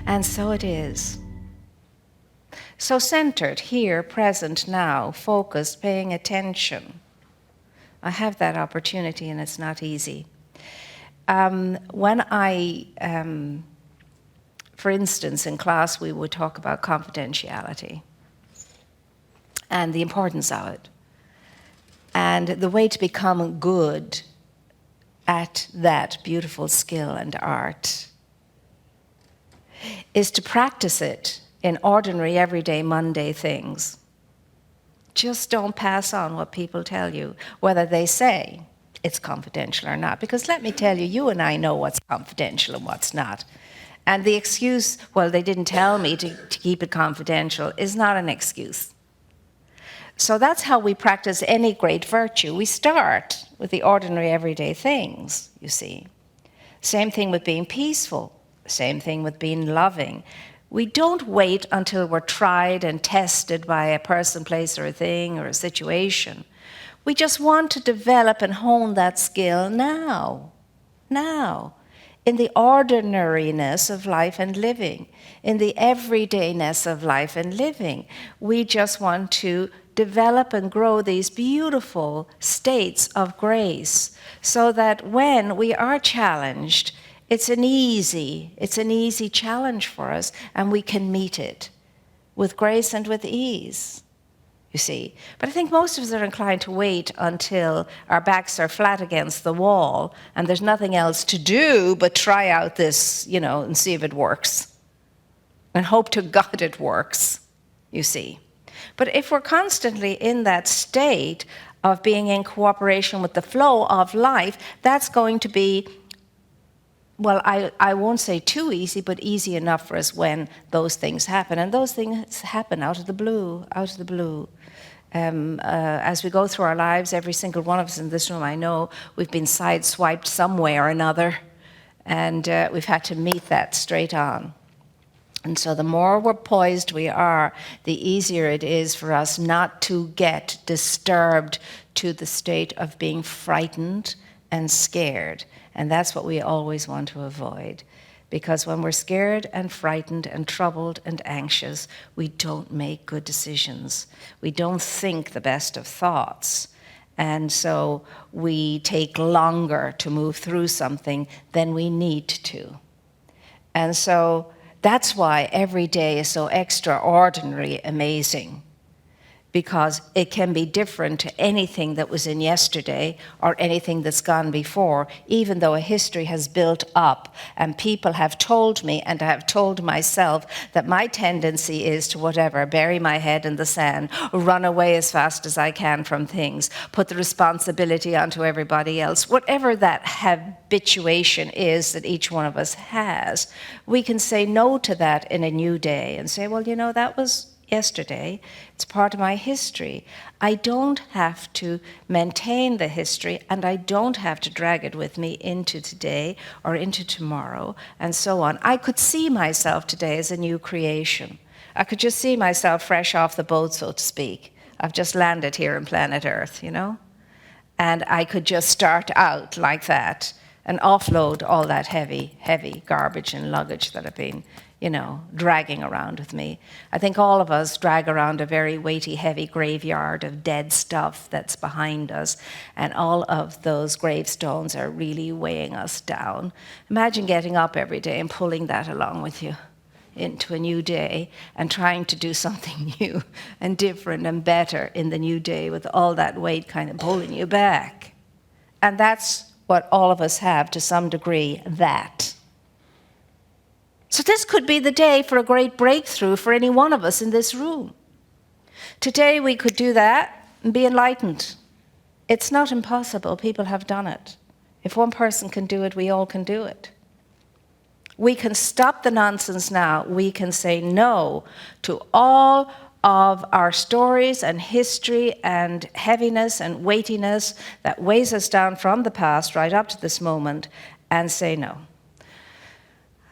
And so it is. So centered, here, present, now, focused, paying attention. I have that opportunity, and it's not easy. When for instance, in class, we would talk about confidentiality and the importance of it. And the way to become good at that beautiful skill and art is to practice it in ordinary, everyday, Monday things. Just don't pass on what people tell you, whether they say it's confidential or not. Because let me tell you, you and I know what's confidential and what's not. And the excuse, well, they didn't tell me to keep it confidential, is not an excuse. So that's how we practice any great virtue. We start with the ordinary, everyday things, you see. Same thing with being peaceful. Same thing with being loving. We don't wait until we're tried and tested by a person, place, or a thing, or a situation. We just want to develop and hone that skill now. In the ordinariness of life and living, in the everydayness of life and living. We just want to develop and grow these beautiful states of grace so that when we are challenged, it's an easy challenge for us, and we can meet it with grace and with ease. You see. But I think most of us are inclined to wait until our backs are flat against the wall and there's nothing else to do but try out this, and see if it works. And hope to God it works, you see. But if we're constantly in that state of being in cooperation with the flow of life, that's going to be, well, I won't say too easy, but easy enough for us when those things happen. And those things happen out of the blue. As we go through our lives, every single one of us in this room, I know, we've been sideswiped some way or another, and we've had to meet that straight on. And so the more we're poised we are, the easier it is for us not to get disturbed to the state of being frightened and scared. And that's what we always want to avoid. Because when we're scared and frightened and troubled and anxious, we don't make good decisions. We don't think the best of thoughts. And so we take longer to move through something than we need to. And so that's why every day is so extraordinarily amazing. Because it can be different to anything that was in yesterday or anything that's gone before, even though a history has built up and people have told me and I have told myself that my tendency is to whatever, bury my head in the sand, run away as fast as I can from things, put the responsibility onto everybody else. Whatever that habituation is that each one of us has, we can say no to that in a new day and say, well, that was yesterday. It's part of my history. I don't have to maintain the history, and I don't have to drag it with me into today or into tomorrow, and so on. I could see myself today as a new creation. I could just see myself fresh off the boat, so to speak. I've just landed here on planet Earth, And I could just start out like that and offload all that heavy garbage and luggage that I've been dragging around with me. I think all of us drag around a very weighty, heavy graveyard of dead stuff that's behind us, and all of those gravestones are really weighing us down. Imagine getting up every day and pulling that along with you into a new day and trying to do something new and different and better in the new day with all that weight kind of pulling you back. And that's what all of us have to some degree, that. So this could be the day for a great breakthrough for any one of us in this room. Today we could do that and be enlightened. It's not impossible. People have done it. If one person can do it, we all can do it. We can stop the nonsense now. We can say no to all of our stories and history and heaviness and weightiness that weighs us down from the past right up to this moment, and say no.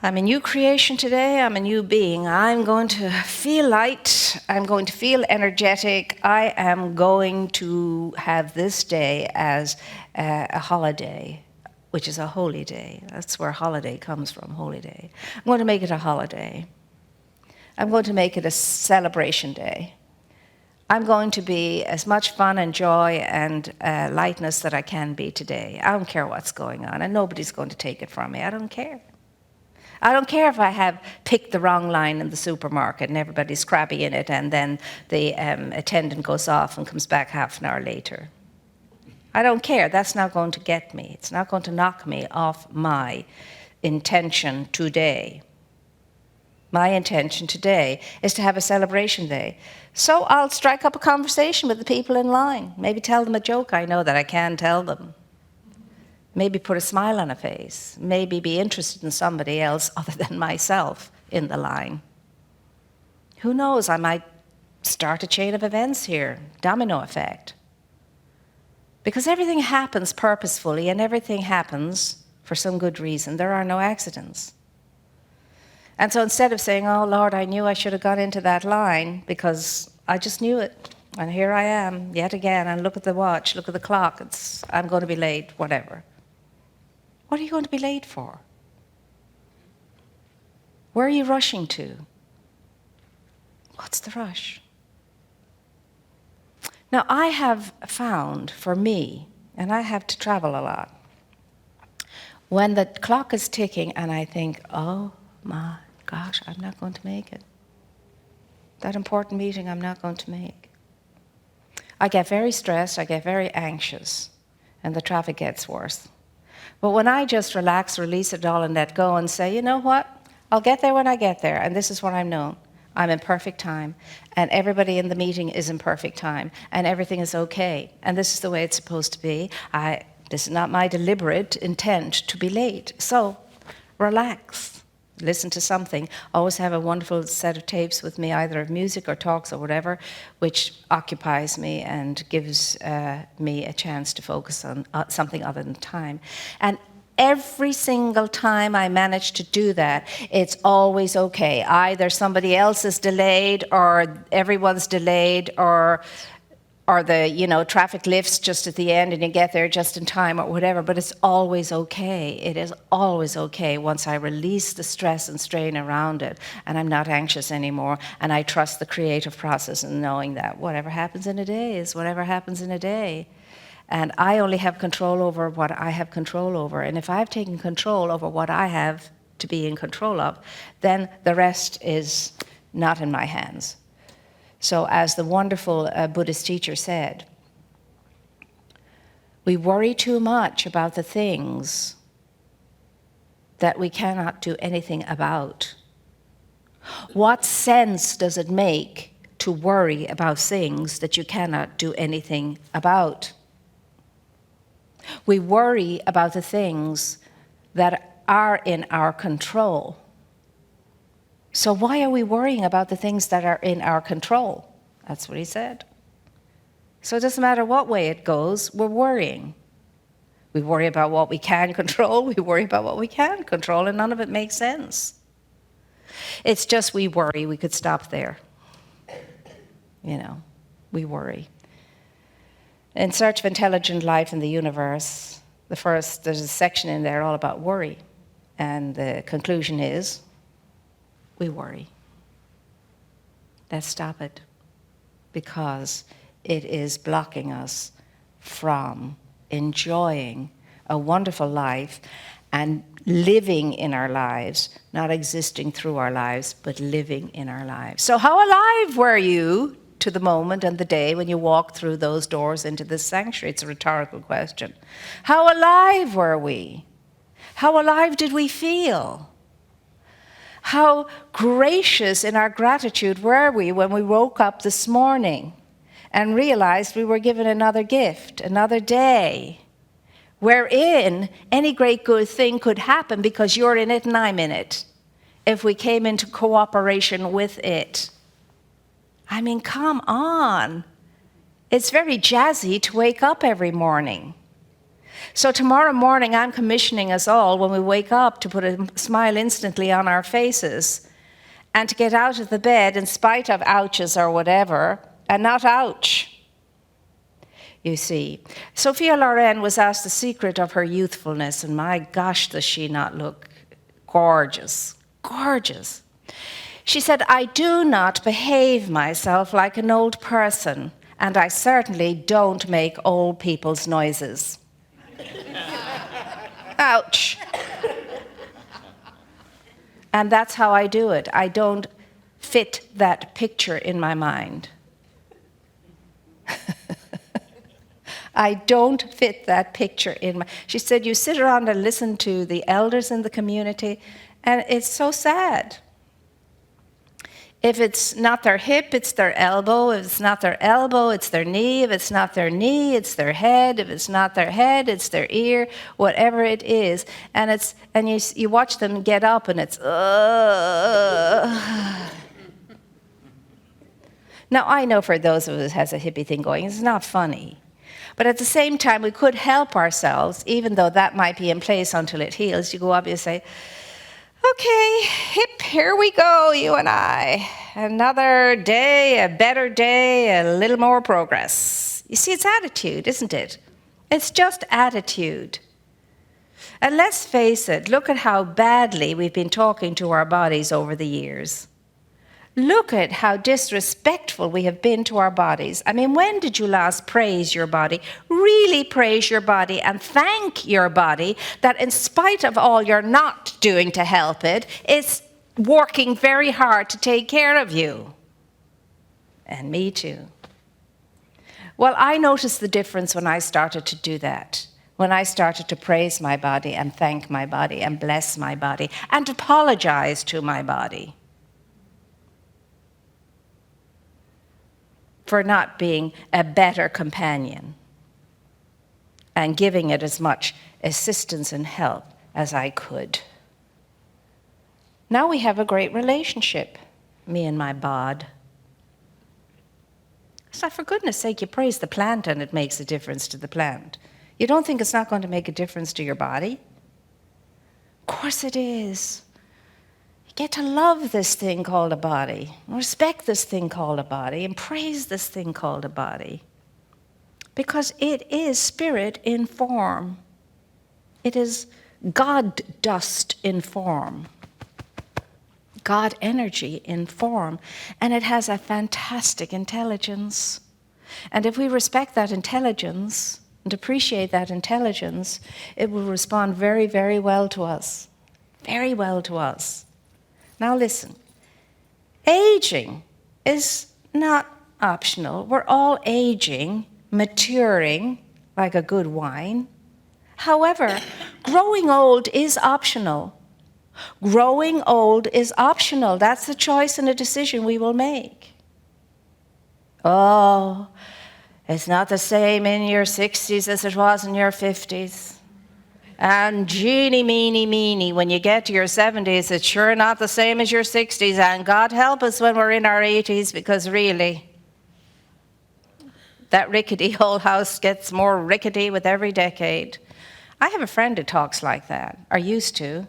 I'm a new creation today. I'm a new being. I'm going to feel light. I'm going to feel energetic. I am going to have this day as a holiday, which is a holy day. That's where holiday comes from, holy day. I'm going to make it a holiday. I'm going to make it a celebration day. I'm going to be as much fun and joy and lightness that I can be today. I don't care what's going on, and nobody's going to take it from me. I don't care. I don't care if I have picked the wrong line in the supermarket and everybody's crabby in it, and then the attendant goes off and comes back half an hour later. I don't care. That's not going to get me. It's not going to knock me off my intention today. My intention today is to have a celebration day. So I'll strike up a conversation with the people in line. Maybe tell them a joke I know that I can tell them. Maybe put a smile on a face. Maybe be interested in somebody else other than myself in the line. Who knows? I might start a chain of events here, domino effect. Because everything happens purposefully and everything happens for some good reason. There are no accidents. And so instead of saying, oh, Lord, I knew I should have got into that line because I just knew it. And here I am yet again, and look at the watch, look at the clock. I'm going to be late, whatever. What are you going to be late for? Where are you rushing to? What's the rush? Now, I have found for me, and I have to travel a lot, when the clock is ticking and I think, oh my gosh, I'm not going to make it. That important meeting I'm not going to make. I get very stressed, I get very anxious, and the traffic gets worse. But when I just relax, release it all, and let go and say, you know what? I'll get there when I get there, and this is what I'm known. I'm in perfect time, and everybody in the meeting is in perfect time, and everything is okay, and this is the way it's supposed to be. This is not my deliberate intent to be late. So relax. Listen to something. Always have a wonderful set of tapes with me, either of music or talks or whatever, which occupies me and gives me a chance to focus on something other than time. And every single time I manage to do that, it's always okay. Either somebody else is delayed, or everyone's delayed, or the traffic lifts just at the end and you get there just in time, or whatever, but it's always okay. It is always okay once I release the stress and strain around it, and I'm not anxious anymore, and I trust the creative process and knowing that whatever happens in a day is whatever happens in a day. And I only have control over what I have control over. And if I've taken control over what I have to be in control of, then the rest is not in my hands. So as the wonderful Buddhist teacher said, we worry too much about the things that we cannot do anything about. What sense does it make to worry about things that you cannot do anything about? We worry about the things that are in our control. So why are we worrying about the things that are in our control? That's what he said. So it doesn't matter what way it goes, we're worrying. We worry about what we can control, we worry about what we can't control, and none of it makes sense. It's just we worry. We could stop there. We worry. In Search of Intelligent Life in the Universe, there's a section in there all about worry. And the conclusion is, we worry. Let's stop it, because it is blocking us from enjoying a wonderful life and living in our lives, not existing through our lives, but living in our lives. So how alive were you to the moment and the day when you walked through those doors into this sanctuary? It's a rhetorical question. How alive were we? How alive did we feel? How gracious in our gratitude were we when we woke up this morning and realized we were given another gift, another day, wherein any great good thing could happen because you're in it and I'm in it, if we came into cooperation with it. I mean, come on. It's very jazzy to wake up every morning. So tomorrow morning, I'm commissioning us all, when we wake up, to put a smile instantly on our faces and to get out of the bed in spite of ouches or whatever, and not ouch. you see. Sophia Loren was asked the secret of her youthfulness, and my gosh, does she not look gorgeous, gorgeous. She said, I do not behave myself like an old person, and I certainly don't make old people's noises. Ouch. And that's how I do it. I don't fit that picture in my mind. I don't fit that picture in my... She said, you sit around and listen to the elders in the community, and it's so sad. If it's not their hip, it's their elbow. If it's not their elbow, it's their knee. If it's not their knee, it's their head. If it's not their head, it's their ear, whatever it is. And you watch them get up, and it's... Now, I know for those of us who has a hippie thing going, it's not funny. But at the same time, we could help ourselves, even though that might be in place until it heals. You go up and you say, okay, hip, here we go, you and I. Another day, a better day, a little more progress. You see, it's attitude, isn't it? It's just attitude. And let's face it, look at how badly we've been talking to our bodies over the years. Look at how disrespectful we have been to our bodies. I mean, when did you last praise your body, really praise your body and thank your body that in spite of all you're not doing to help it, it's working very hard to take care of you? And me too. Well, I noticed the difference when I started to do that. When I started to praise my body and thank my body and bless my body and apologize to my body for not being a better companion and giving it as much assistance and help as I could. Now we have a great relationship, me and my bod. So for goodness sake, you praise the plant and it makes a difference to the plant. You don't think it's not going to make a difference to your body? Of course it is. Get to love this thing called a body, respect this thing called a body, and praise this thing called a body. Because it is spirit in form. It is God dust in form. God energy in form. And it has a fantastic intelligence. And if we respect that intelligence and appreciate that intelligence, it will respond very, very well to us. Very well to us. Now listen, aging is not optional. We're all aging, maturing, like a good wine. However, growing old is optional. Growing old is optional. That's a choice and a decision we will make. Oh, it's not the same in your 60s as it was in your 50s. And genie, meenie, when you get to your 70s, it's sure not the same as your 60s. And God help us when we're in our 80s, because really, that rickety old house gets more rickety with every decade. I have a friend who talks like that, or used to.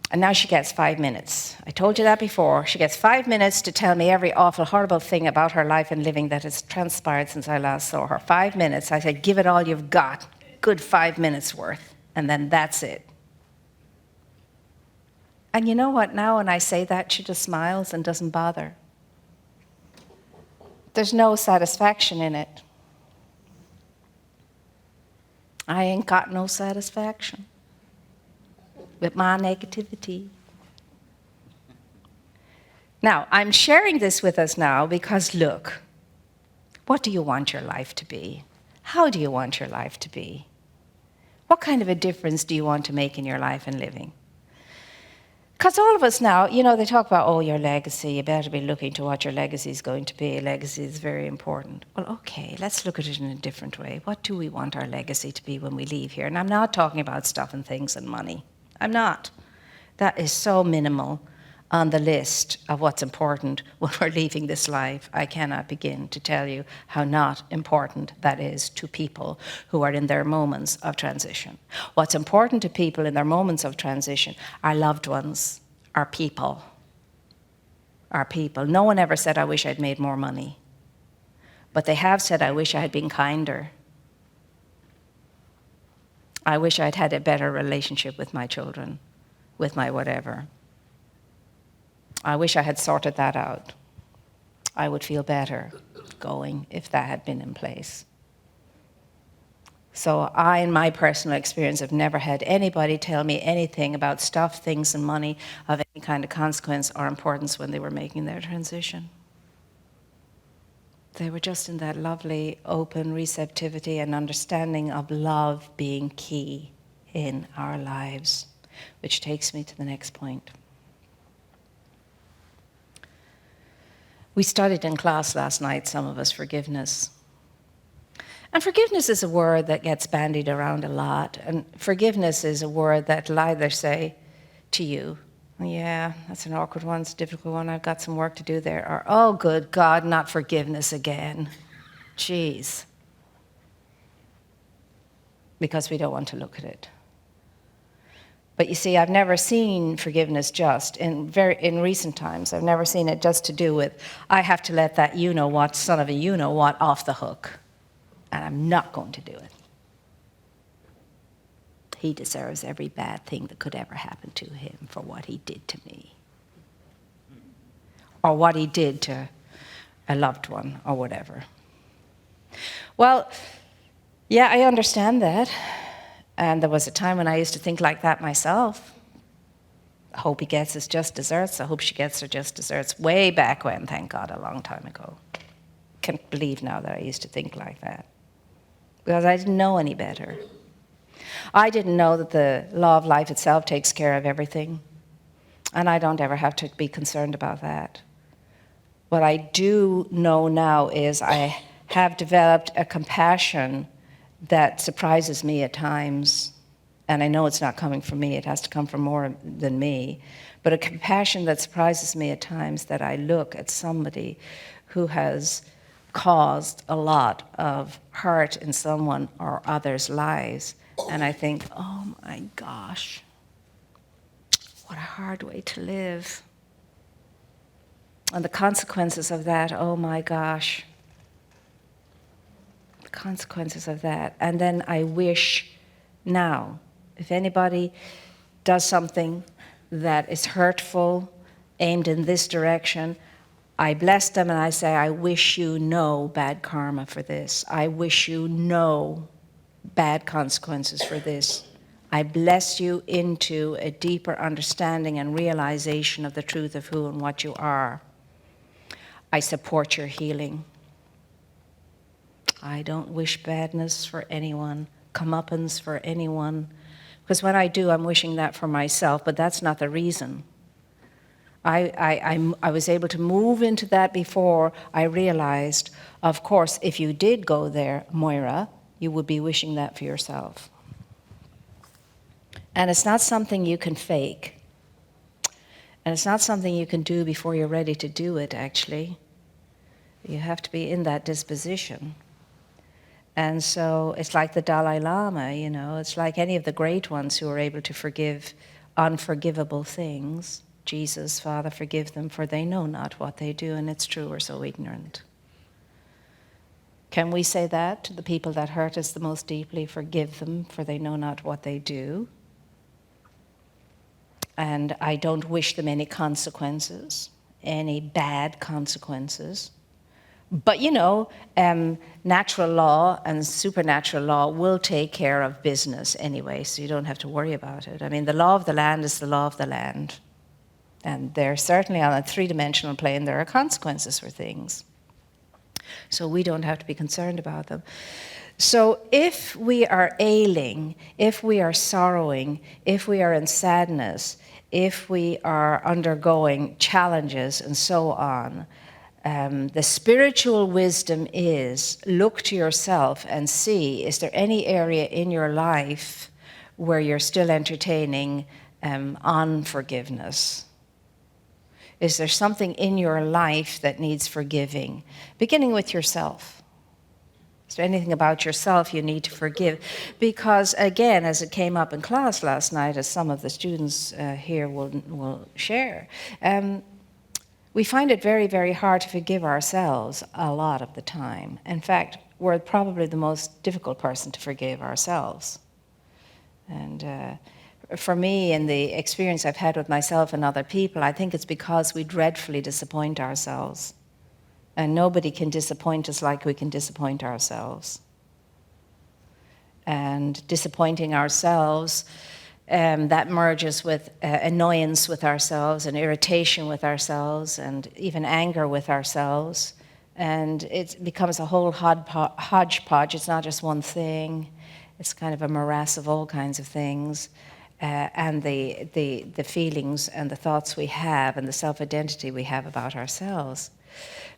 And now she gets 5 minutes. I told you that before. She gets 5 minutes to tell me every awful, horrible thing about her life and living that has transpired since I last saw her. 5 minutes. I said, give it all you've got. Good 5 minutes worth. And then that's it. And you know what? Now when I say that, she just smiles and doesn't bother. There's no satisfaction in it. I ain't got no satisfaction with my negativity. Now, I'm sharing this with us now because, look, what do you want your life to be? How do you want your life to be? What kind of a difference do you want to make in your life and living? Because all of us now, you know, they talk about, oh, your legacy, you better be looking to what your legacy is going to be. Legacy is very important. Well, okay, let's look at it in a different way. What do we want our legacy to be when we leave here? And I'm not talking about stuff and things and money. I'm not. That is so minimal on the list of what's important when we're leaving this life. I cannot begin to tell you how not important that is to people who are in their moments of transition. What's important to people in their moments of transition are loved ones, are people. Are people. No one ever said, I wish I'd made more money. But they have said, I wish I had been kinder. I wish I'd had a better relationship with my children, with my whatever. I wish I had sorted that out. I would feel better going if that had been in place. So I, in my personal experience, have never had anybody tell me anything about stuff, things, and money of any kind of consequence or importance when they were making their transition. They were just in that lovely, open receptivity and understanding of love being key in our lives, which takes me to the next point. We studied in class last night, some of us, forgiveness. And forgiveness is a word that gets bandied around a lot. And forgiveness is a word that will either say to you, yeah, that's an awkward one, it's a difficult one, I've got some work to do there. Or, oh, good God, not forgiveness again. Jeez. Because we don't want to look at it. But you see, I've never seen forgiveness just, in recent times, I've never seen it just to do with, I have to let that you-know-what, son of a you-know-what, off the hook. And I'm not going to do it. He deserves every bad thing that could ever happen to him for what he did to me. Or what he did to a loved one, or whatever. Well, yeah, I understand that. And there was a time when I used to think like that myself. I hope he gets his just desserts. I hope she gets her just desserts. Way back when, thank God, a long time ago. Can't believe now that I used to think like that. Because I didn't know any better. I didn't know that the law of life itself takes care of everything. And I don't ever have to be concerned about that. What I do know now is I have developed a compassion that surprises me at times, and I know it's not coming from me, it has to come from more than me, but a compassion that surprises me at times, that I look at somebody who has caused a lot of hurt in someone or others' lives, and I think, oh my gosh, what a hard way to live. And the consequences of that, oh my gosh. Consequences of that. And then I wish now, if anybody does something that is hurtful, aimed in this direction, I bless them and I say, I wish you no bad karma for this. I wish you no bad consequences for this. I bless you into a deeper understanding and realization of the truth of who and what you are. I support your healing. I don't wish badness for anyone, comeuppance for anyone, because when I do, I'm wishing that for myself, but that's not the reason. I was able to move into that before I realized, of course, if you did go there, Moira, you would be wishing that for yourself. And it's not something you can fake. And it's not something you can do before you're ready to do it, actually. You have to be in that disposition. And so it's like the Dalai Lama, you know, it's like any of the great ones who are able to forgive unforgivable things. Jesus, Father, forgive them, for they know not what they do, and it's true, we're so ignorant. Can we say that to the people that hurt us the most deeply? Forgive them, for they know not what they do. And I don't wish them any consequences, any bad consequences. But you know, natural law and supernatural law will take care of business anyway, so you don't have to worry about it. I mean, the law of the land is the law of the land. And there certainly on a three-dimensional plane, there are consequences for things. So we don't have to be concerned about them. So if we are ailing, if we are sorrowing, if we are in sadness, if we are undergoing challenges and so on, the spiritual wisdom is look to yourself and see, is there any area in your life where you're still entertaining unforgiveness? Is there something in your life that needs forgiving? Beginning with yourself. Is there anything about yourself you need to forgive? Because again, as it came up in class last night, as some of the students here will share, we find it very, very hard to forgive ourselves a lot of the time. In fact, we're probably the most difficult person to forgive ourselves. And for me, in the experience I've had with myself and other people, I think it's because we dreadfully disappoint ourselves. And nobody can disappoint us like we can disappoint ourselves. And disappointing ourselves, that merges with annoyance with ourselves and irritation with ourselves and even anger with ourselves. And it becomes a whole hodgepodge. It's not just one thing. It's kind of a morass of all kinds of things. And the feelings and the thoughts we have and the self-identity we have about ourselves.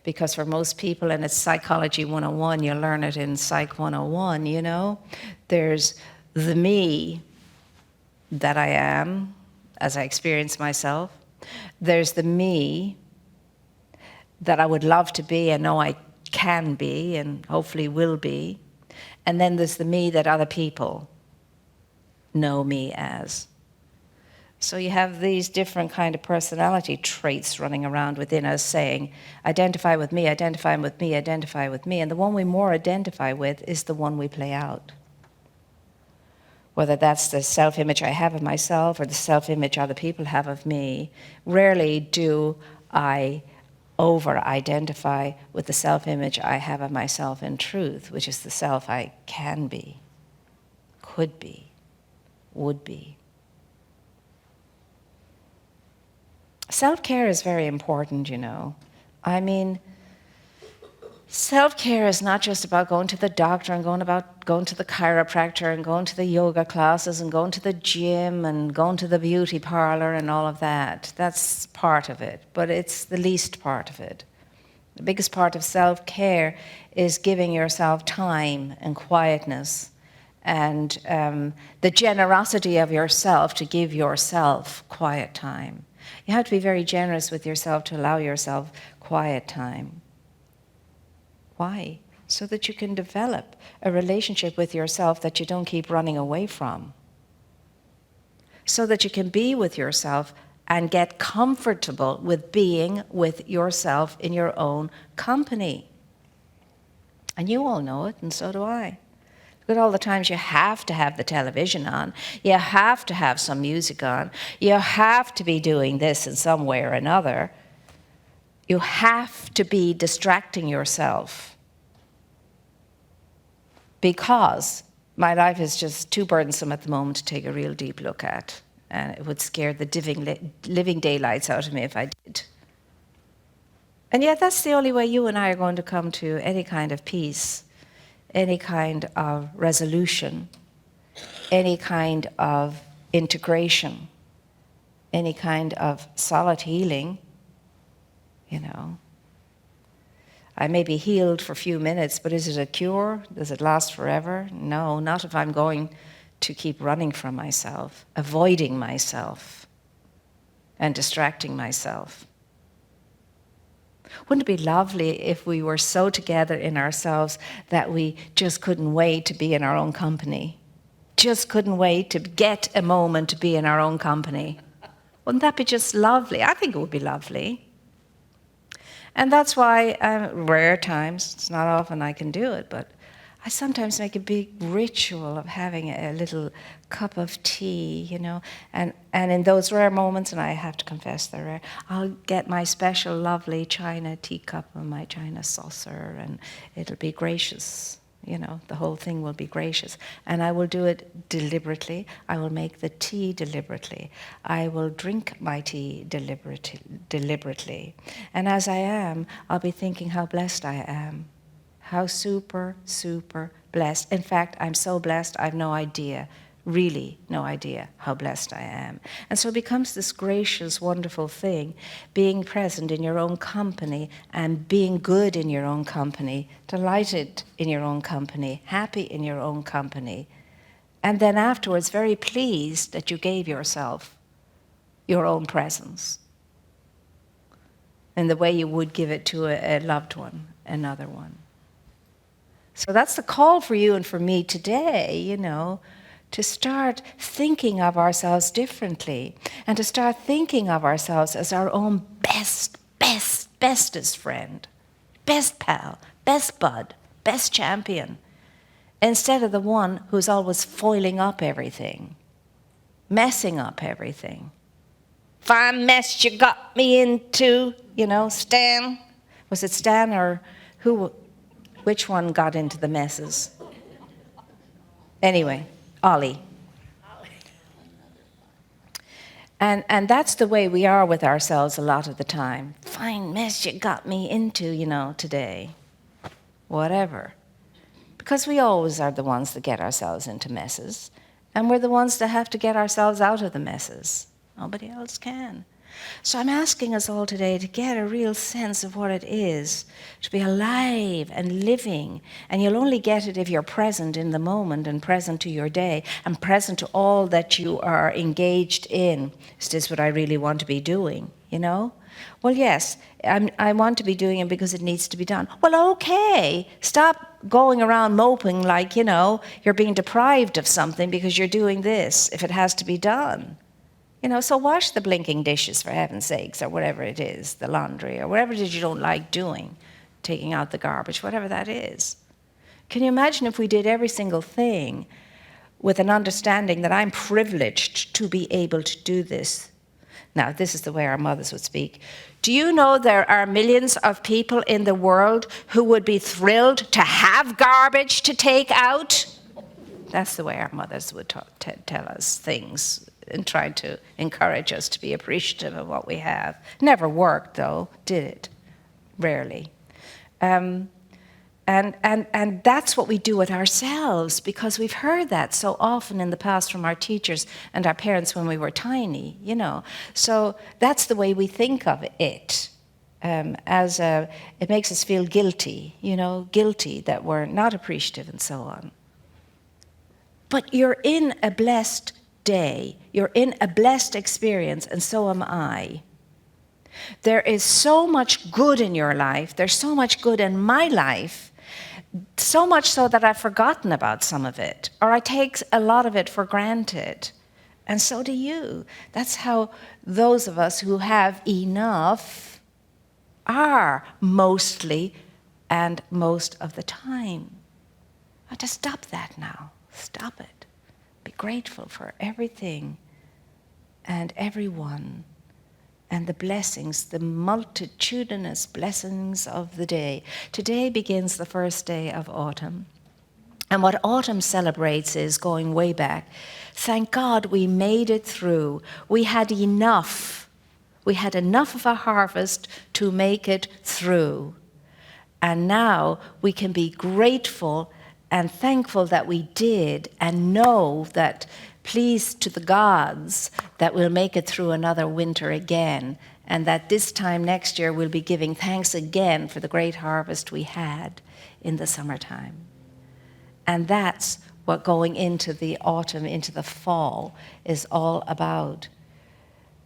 Because for most people, and it's Psychology 101, you learn it in Psych 101, you know, there's the me that I am, as I experience myself. There's the me that I would love to be and know I can be and hopefully will be. And then there's the me that other people know me as. So you have these different kind of personality traits running around within us saying, identify with me, identify with me, identify with me. And the one we more identify with is the one we play out. Whether that's the self-image I have of myself or the self-image other people have of me, rarely do I over-identify with the self-image I have of myself in truth, which is the self I can be, could be, would be. Self-care is very important, you know. I mean, self-care is not just about going to the doctor and going to the chiropractor and going to the yoga classes and going to the gym and going to the beauty parlor and all of that. That's part of it, but it's the least part of it. The biggest part of self-care is giving yourself time and quietness and the generosity of yourself to give yourself quiet time. You have to be very generous with yourself to allow yourself quiet time. Why? So that you can develop a relationship with yourself that you don't keep running away from. So that you can be with yourself and get comfortable with being with yourself in your own company. And you all know it, and so do I. Look at all the times you have to have the television on. You have to have some music on. You have to be doing this in some way or another. You have to be distracting yourself. Because my life is just too burdensome at the moment to take a real deep look at. And it would scare the living daylights out of me if I did. And yet that's the only way you and I are going to come to any kind of peace, any kind of resolution, any kind of integration, any kind of solid healing, you know. I may be healed for a few minutes, but is it a cure? Does it last forever? No, not if I'm going to keep running from myself, avoiding myself, and distracting myself. Wouldn't it be lovely if we were so together in ourselves that we just couldn't wait to be in our own company? Just couldn't wait to get a moment to be in our own company. Wouldn't that be just lovely? I think it would be lovely. And that's why, rare times, it's not often I can do it, but I sometimes make a big ritual of having a little cup of tea, you know, and in those rare moments, and I have to confess they're rare, I'll get my special lovely china teacup and my china saucer, and it'll be gracious, you know, the whole thing will be gracious. And I will do it deliberately. I will make the tea deliberately. I will drink my tea deliberately. And as I am, I'll be thinking how blessed I am. How super, super blessed. In fact, I'm so blessed, I've no idea, really no idea how blessed I am. And so it becomes this gracious, wonderful thing, being present in your own company and being good in your own company, delighted in your own company, happy in your own company. And then afterwards, very pleased that you gave yourself your own presence in the way you would give it to a loved one, another one. So that's the call for you and for me today, you know, to start thinking of ourselves differently and to start thinking of ourselves as our own best bestest friend, best pal, best bud, best champion, instead of the one who's always foiling up everything, messing up everything. Fine mess you got me into, Stan. Was it Stan or who? Which one got into the messes? Anyway, Ollie. And that's the way we are with ourselves a lot of the time. Fine mess you got me into, today. Whatever. Because we always are the ones that get ourselves into messes. And we're the ones that have to get ourselves out of the messes. Nobody else can. So I'm asking us all today to get a real sense of what it is to be alive and living. And you'll only get it if you're present in the moment and present to your day and present to all that you are engaged in. Is this what I really want to be doing, Well, yes, I want to be doing it because it needs to be done. Well, okay, stop going around moping like, you're being deprived of something because you're doing this if it has to be done. So wash the blinking dishes, for heaven's sakes, or whatever it is, the laundry, or whatever it is you don't like doing, taking out the garbage, whatever that is. Can you imagine if we did every single thing with an understanding that I'm privileged to be able to do this? Now, this is the way our mothers would speak. Do you know there are millions of people in the world who would be thrilled to have garbage to take out? That's the way our mothers would tell us things and try to encourage us to be appreciative of what we have. Never worked, though, did it? Rarely. And that's what we do with ourselves, because we've heard that so often in the past from our teachers and our parents when we were tiny, So that's the way we think of it. It makes us feel guilty, guilty that we're not appreciative and so on. But you're in a blessed day. You're in a blessed experience, and so am I. There is so much good in your life. There's so much good in my life, so much so that I've forgotten about some of it, or I take a lot of it for granted. And so do you. That's how those of us who have enough are mostly and most of the time. I have to stop that now. Stop it. Be grateful for everything and everyone and the blessings, the multitudinous blessings of the day. Today begins the first day of autumn. And what autumn celebrates is going way back. Thank God we made it through. We had enough. We had enough of a harvest to make it through. And now we can be grateful and thankful that we did, and know that, pleased to the gods, that we'll make it through another winter again, and that this time next year we'll be giving thanks again for the great harvest we had in the summertime. And that's what going into the autumn, into the fall, is all about.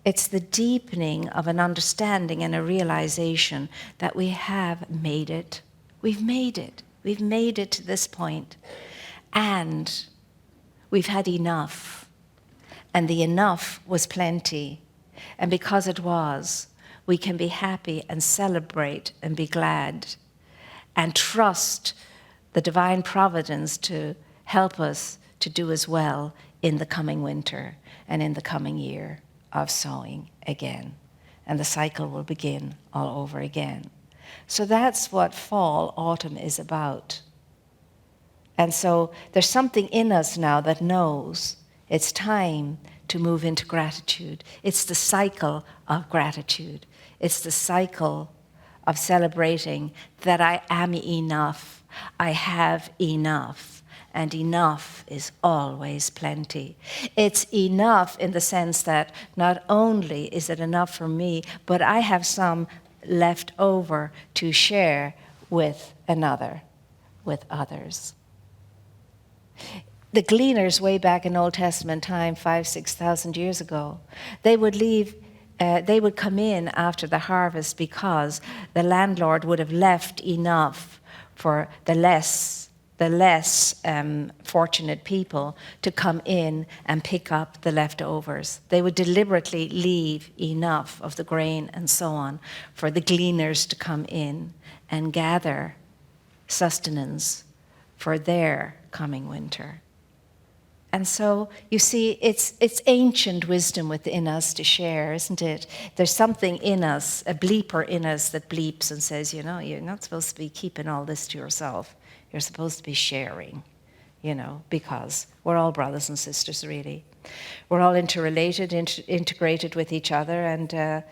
It's the deepening of an understanding and a realization that we have made it. We've made it. We've made it to this point, and we've had enough, and the enough was plenty, and because it was, we can be happy and celebrate and be glad and trust the divine providence to help us to do as well in the coming winter and in the coming year of sowing again, and the cycle will begin all over again. So that's what fall, autumn is about. And so there's something in us now that knows it's time to move into gratitude. It's the cycle of gratitude. It's the cycle of celebrating that I am enough. I have enough. And enough is always plenty. It's enough in the sense that not only is it enough for me, but I have some left over to share with another, with others. The gleaners way back in Old Testament time, 5,000-6,000 years ago, they would come in after the harvest because the landlord would have left enough for the less the less fortunate people to come in and pick up the leftovers. They would deliberately leave enough of the grain and so on for the gleaners to come in and gather sustenance for their coming winter. And so, you see, it's ancient wisdom within us to share, isn't it? There's something in us, a bleeper in us that bleeps and says, you know, you're not supposed to be keeping all this to yourself. You're supposed to be sharing, you know, because we're all brothers and sisters, really. We're all interrelated, integrated with each other, and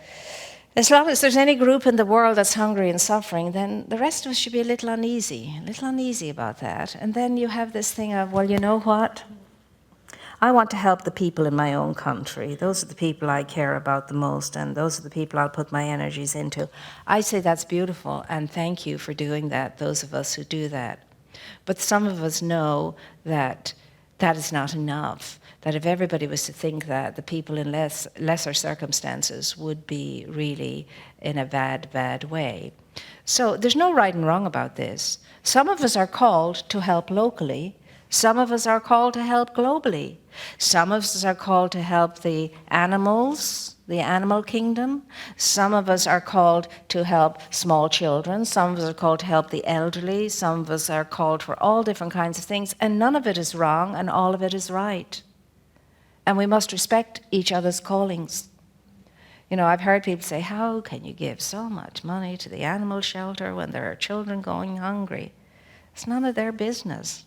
as long as there's any group in the world that's hungry and suffering, then the rest of us should be a little uneasy about that. And then you have this thing of, well, you know what? I want to help the people in my own country. Those are the people I care about the most, and those are the people I'll put my energies into. I say that's beautiful, and thank you for doing that, those of us who do that. But some of us know that that is not enough, that if everybody was to think that, the people in lesser circumstances would be really in a bad way. So there's no right and wrong about this. Some of us are called to help locally. Some of us are called to help globally. Some of us are called to help the animals, the animal kingdom. Some of us are called to help small children. Some of us are called to help the elderly. Some of us are called for all different kinds of things. And none of it is wrong, and all of it is right. And we must respect each other's callings. You know, I've heard people say, how can you give so much money to the animal shelter when there are children going hungry? It's none of their business.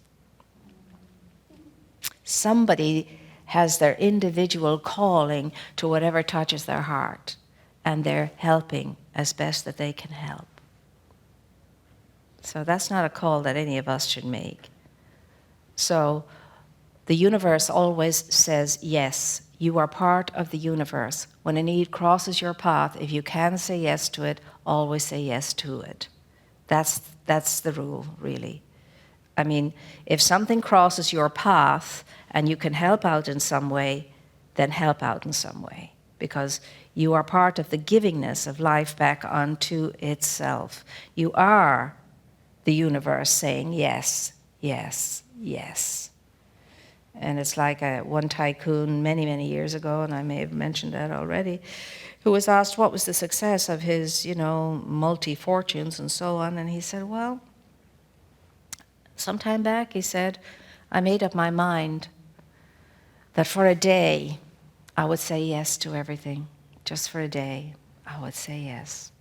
Somebody has their individual calling to whatever touches their heart, and they're helping as best that they can help. So that's not a call that any of us should make. So the universe always says yes. You are part of the universe. When a need crosses your path, if you can say yes to it, always say yes to it. That's the rule, really. I mean, if something crosses your path and you can help out in some way, then help out in some way, because you are part of the givingness of life back unto itself. You are the universe saying yes, yes, yes. And it's like one tycoon many years ago, and I may have mentioned that already, who was asked what was the success of his, multi-fortunes and so on, and he said, well, some time back, he said, I made up my mind that for a day, I would say yes to everything. Just for a day, I would say yes.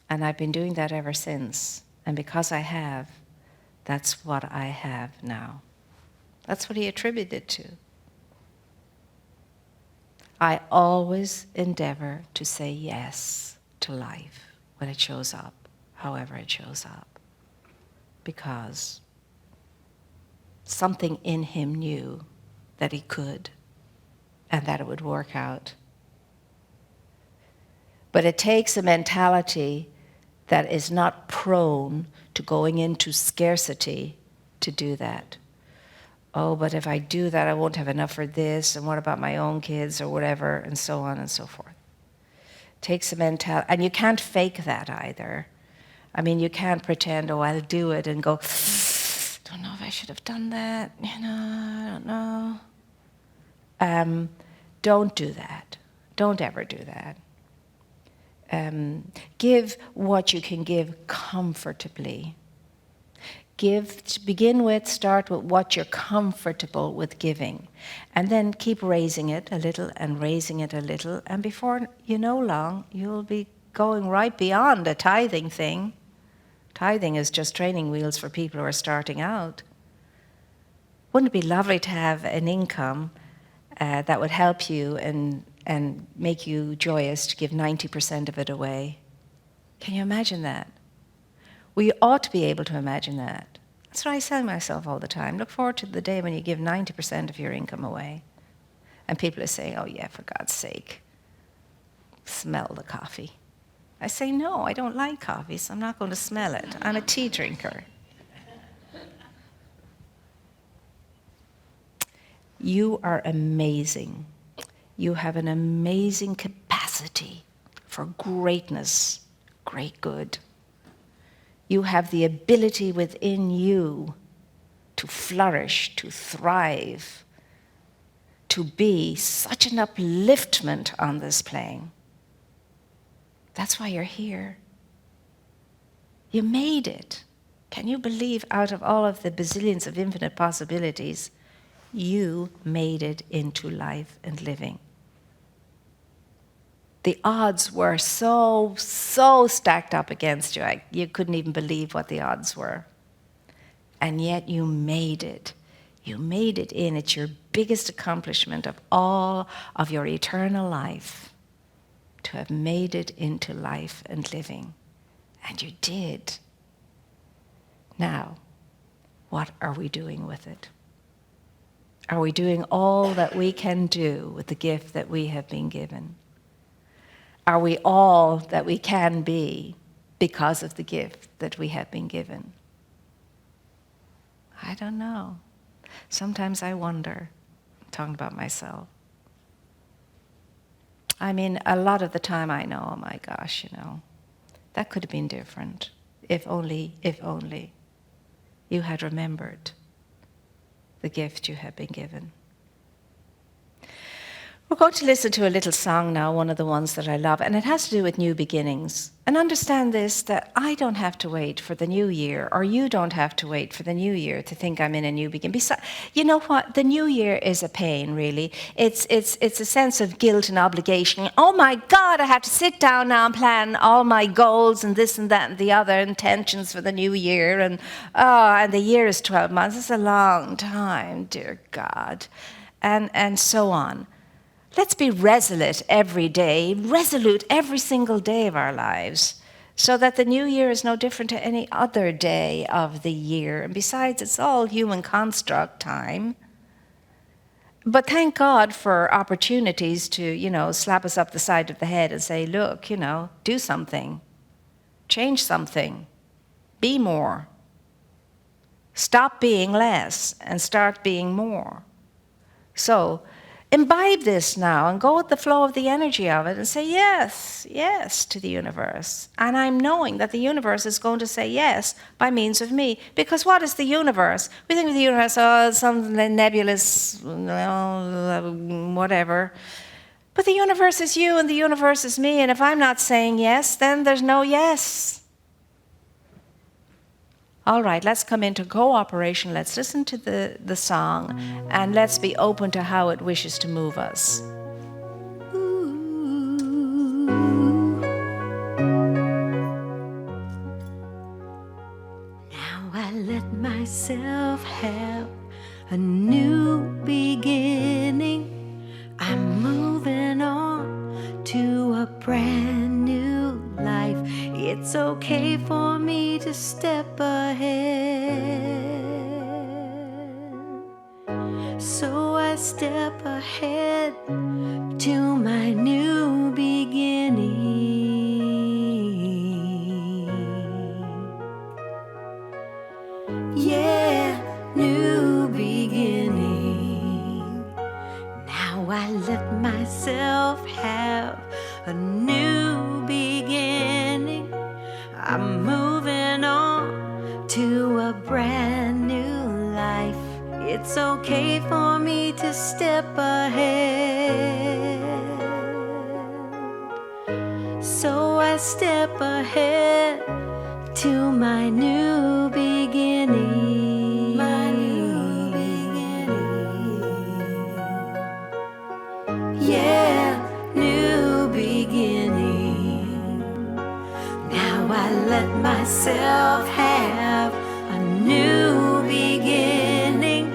And I've been doing that ever since. And because I have, that's what I have now. That's what he attributed to. I always endeavor to say yes to life when it shows up, however it shows up. Because something in him knew that he could and that it would work out. But it takes a mentality that is not prone to going into scarcity to do that. Oh, but if I do that, I won't have enough for this, and what about my own kids, or whatever, and so on and so forth. It takes a mentality, and you can't fake that either. I mean, you can't pretend, oh, I'll do it, and go, don't know if I should have done that, I don't know. Don't do that. Don't ever do that. Give what you can give comfortably. Give, to begin with, start with what you're comfortable with giving. And then keep raising it a little and raising it a little. And before you know long, you'll be going right beyond a tithing thing. Tithing is just training wheels for people who are starting out. Wouldn't it be lovely to have an income that would help you and make you joyous to give 90% of it away? Can you imagine that? We ought to be able to imagine that. That's what I tell myself all the time. Look forward to the day when you give 90% of your income away. And people are saying, oh yeah, for God's sake, smell the coffee. I say, no, I don't like coffee, so I'm not going to smell it. I'm a tea drinker. You are amazing. You have an amazing capacity for greatness, great good. You have the ability within you to flourish, to thrive, to be such an upliftment on this plane. That's why you're here. You made it. Can you believe out of all of the bazillions of infinite possibilities, you made it into life and living? The odds were so stacked up against you. You couldn't even believe what the odds were. And yet you made it. You made it in. It's your biggest accomplishment of all of your eternal life, to have made it into life and living. And you did. Now, what are we doing with it? Are we doing all that we can do with the gift that we have been given? Are we all that we can be because of the gift that we have been given? I don't know. Sometimes I wonder, I'm talking about myself. I mean, a lot of the time I know, oh my gosh, that could have been different. If only you had remembered the gift you have been given. We're going to listen to a little song now, one of the ones that I love, and it has to do with new beginnings. And understand this, that I don't have to wait for the new year, or you don't have to wait for the new year to think I'm in a new beginning. Besides, you know what? The new year is a pain, really. It's a sense of guilt and obligation. Oh my God, I have to sit down now and plan all my goals and this and that and the other intentions for the new year. And the year is 12 months. It's a long time, dear God. And so on. Let's be resolute every day, resolute every single day of our lives, so that the new year is no different to any other day of the year. And besides, it's all human construct time. But thank God for opportunities to, slap us up the side of the head and say, look, do something, change something, be more. Stop being less and start being more. So, imbibe this now and go with the flow of the energy of it and say yes to the universe. And I'm knowing that the universe is going to say yes by means of me. Because what is the universe? We think of the universe, some nebulous, whatever. But the universe is you and the universe is me. And if I'm not saying yes, then there's no yes. All right, let's come into cooperation. Let's listen to the song, and let's be open to how it wishes to move us. Now I let myself have a new beginning. I'm moving on to a brand new life. It's okay for me to step ahead. So I step ahead to my new beginning. Yeah, new beginning. Now I let myself have a new beginning. I'm moving on to a brand new life. It's okay for me to step ahead. So I step ahead to my new beginning. My new beginning. Yeah, new beginning. Now I let myself have a new beginning.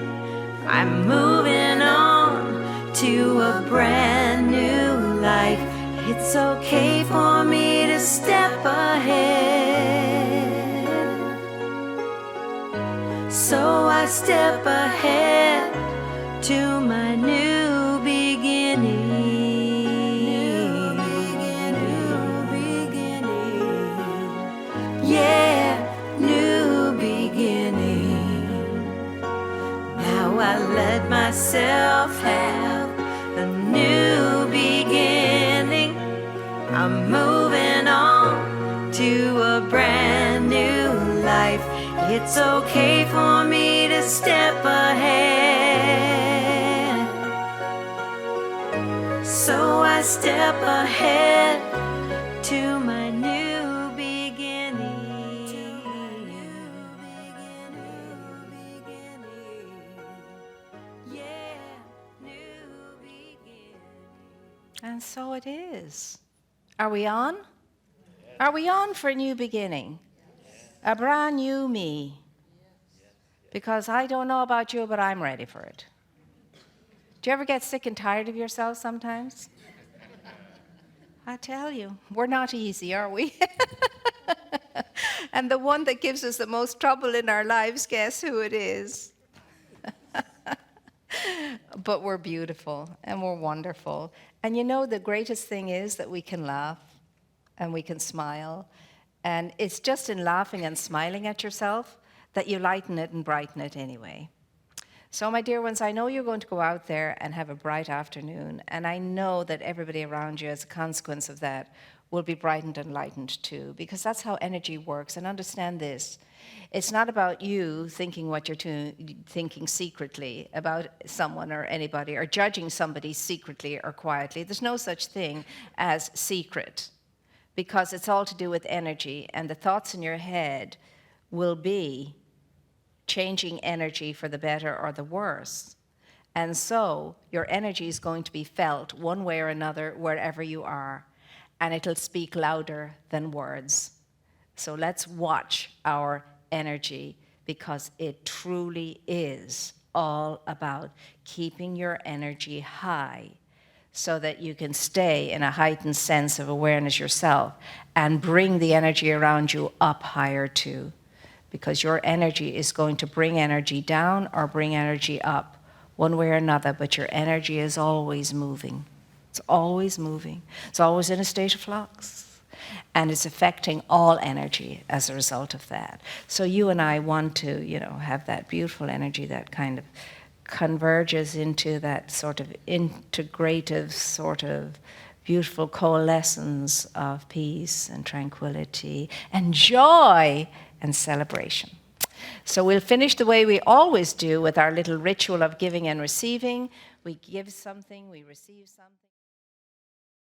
I'm moving on to a brand new life. It's okay for me to step ahead. So I step ahead to my new beginning. Yeah, new beginning. Now I let myself have a new beginning. I'm moving on to a brand new It's okay for me to step ahead. So I step ahead to my new beginning. Yeah, new beginning. And so it is. Are we on? Are we on for a new beginning? A brand new me. Because I don't know about you, but I'm ready for it. Do you ever get sick and tired of yourself sometimes? I tell you, we're not easy, are we? And the one that gives us the most trouble in our lives, guess who it is? But we're beautiful and we're wonderful. And you know, the greatest thing is that we can laugh and we can smile. And it's just in laughing and smiling at yourself that you lighten it and brighten it anyway. So, my dear ones, I know you're going to go out there and have a bright afternoon, and I know that everybody around you, as a consequence of that, will be brightened and lightened too, because that's how energy works. And understand this. It's not about you thinking what you're thinking secretly about someone or anybody, or judging somebody secretly or quietly. There's no such thing as secret, because it's all to do with energy, and the thoughts in your head will be changing energy for the better or the worse. And so your energy is going to be felt one way or another wherever you are, and it'll speak louder than words. So let's watch our energy, because it truly is all about keeping your energy high so that you can stay in a heightened sense of awareness yourself and bring the energy around you up higher too. Because your energy is going to bring energy down or bring energy up, one way or another, but your energy is always moving. It's always moving. It's always in a state of flux. And it's affecting all energy as a result of that. So you and I want to, have that beautiful energy that kind of converges into that sort of integrative, sort of beautiful coalescence of peace and tranquility and joy and celebration. So we'll finish the way we always do, with our little ritual of giving and receiving. We give something, we receive something.